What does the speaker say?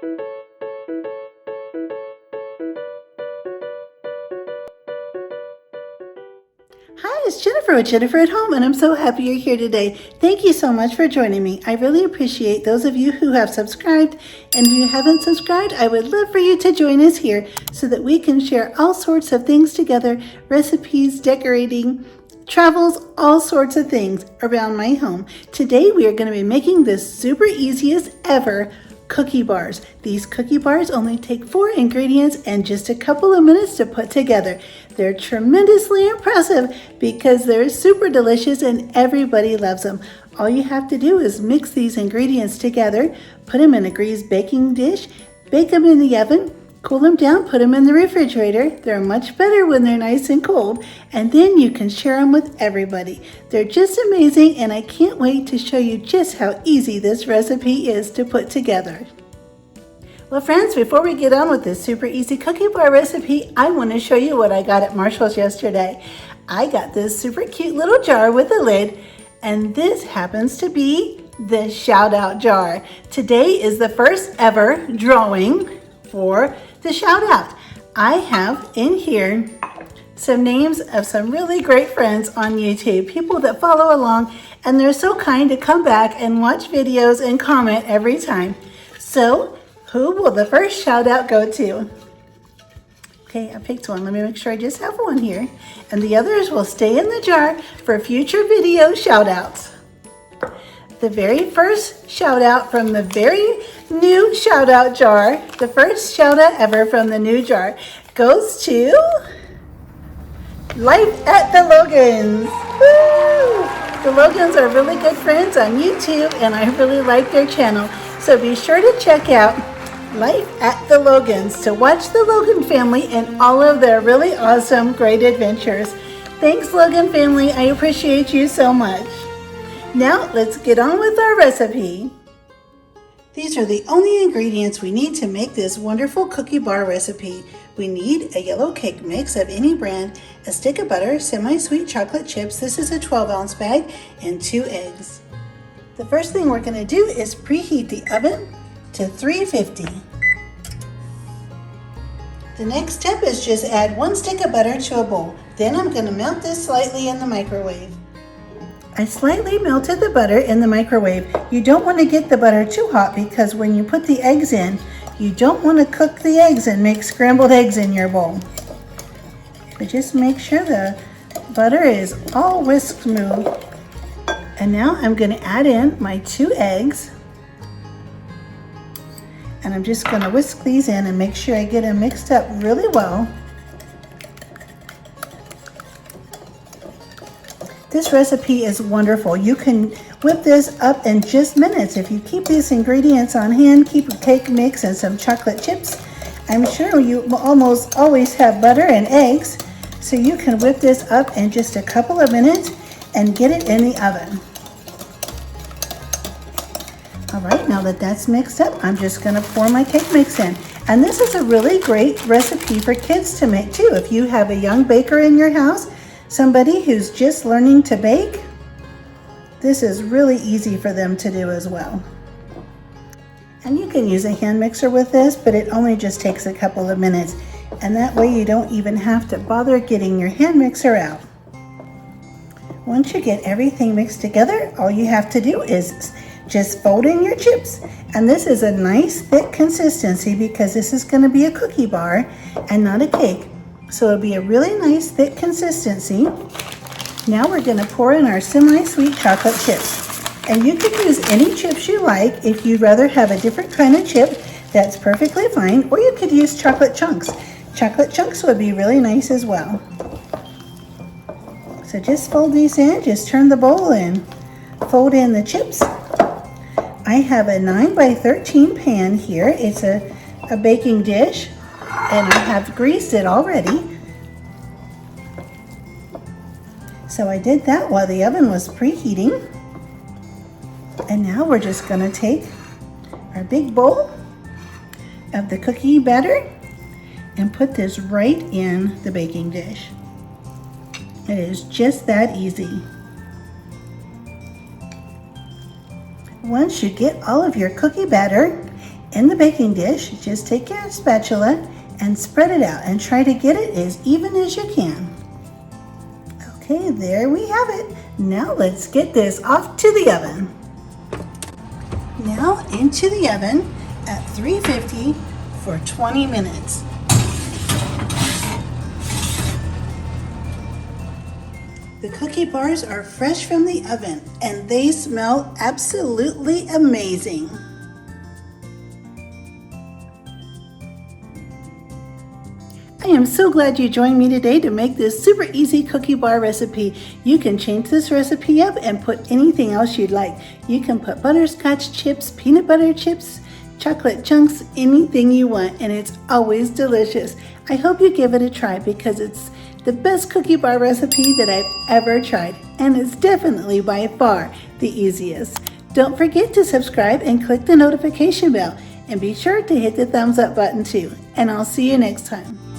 Hi, it's Jennifer with Jennifer at Home, and I'm so happy you're here today. Thank you so much for joining me. I really appreciate those of you who have subscribed, and if you haven't subscribed, I would love for you to join us here so that we can share all sorts of things together, recipes, decorating, travels, all sorts of things around my home. Today we are going to be making the super easiest ever cookie bars. These cookie bars only take 4 ingredients and just a couple of minutes to put together. They're tremendously impressive because they're super delicious and everybody loves them. All you have to do is mix these ingredients together, put them in a greased baking dish, bake them in the oven, cool them down, put them in the refrigerator. They're much better when they're nice and cold, and then you can share them with everybody. They're just amazing, and I can't wait to show you just how easy this recipe is to put together. Well, friends, before we get on with this super easy cookie bar recipe, I want to show you what I got at Marshall's yesterday. I got this super cute little jar with a lid, and this happens to be the shout out jar. Today is the first ever drawing for the shout out. I have in here some names of some really great friends on YouTube, people that follow along, and they're so kind to come back and watch videos and comment every time. So who will the first shout out go to? Okay, I picked one. Let me make sure I just have one here, and the others will stay in the jar for future video shout outs. The very first shout out from the very new shout out jar, the first shout out ever from the new jar, goes to Life at the Logans. Woo! The Logans are really good friends on YouTube, and I really like their channel. So be sure to check out Life at the Logans to watch the Logan family and all of their really awesome, great adventures. Thanks, Logan family. I appreciate you so much. Now let's get on with our recipe. These are the only ingredients we need to make this wonderful cookie bar recipe. We need a yellow cake mix of any brand, a stick of butter, semi-sweet chocolate chips, this is a 12-ounce bag, and 2 eggs. The first thing we're going to do is preheat the oven to 350. The next step is just add 1 stick of butter to a bowl. Then I'm going to melt this slightly in the microwave. I slightly melted the butter in the microwave. You don't want to get the butter too hot because when you put the eggs in, you don't want to cook the eggs and make scrambled eggs in your bowl. But just make sure the butter is all whisked smooth. And now I'm going to add in my 2 eggs. And I'm just going to whisk these in and make sure I get them mixed up really well. This recipe is wonderful. You can whip this up in just minutes. If you keep these ingredients on hand, keep a cake mix and some chocolate chips, I'm sure you will almost always have butter and eggs, so you can whip this up in just a couple of minutes and get it in the oven. All right, now that that's mixed up, I'm just gonna pour my cake mix in. And this is a really great recipe for kids to make too. If you have a young baker in your house, somebody who's just learning to bake, this is really easy for them to do as well. And you can use a hand mixer with this, but it only just takes a couple of minutes. And that way you don't even have to bother getting your hand mixer out. Once you get everything mixed together, all you have to do is just fold in your chips. And this is a nice thick consistency because this is going to be a cookie bar and not a cake. So it'll be a really nice thick consistency. Now we're going to pour in our semi-sweet chocolate chips. And you could use any chips you like. If you'd rather have a different kind of chip, that's perfectly fine. Or you could use chocolate chunks. Chocolate chunks would be really nice as well. So just fold these in, just turn the bowl in. Fold in the chips. I have a 9 by 13 pan here. It's a baking dish, and I have greased it already. So I did that while the oven was preheating. And now we're just going to take our big bowl of the cookie batter and put this right in the baking dish. It is just that easy. Once you get all of your cookie batter In the baking dish, just take your spatula and spread it out and try to get it as even as you can. Okay, there we have it. Now let's get this off to the oven. Now into the oven at 350 for 20 minutes. The cookie bars are fresh from the oven and they smell absolutely amazing. I am so glad you joined me today to make this super easy cookie bar recipe. You can change this recipe up and put anything else you'd like. You can put butterscotch chips, peanut butter chips, chocolate chunks, anything you want, and it's always delicious. I hope you give it a try because it's the best cookie bar recipe that I've ever tried, and it's definitely by far the easiest. Don't forget to subscribe and click the notification bell, and be sure to hit the thumbs up button too, and I'll see you next time.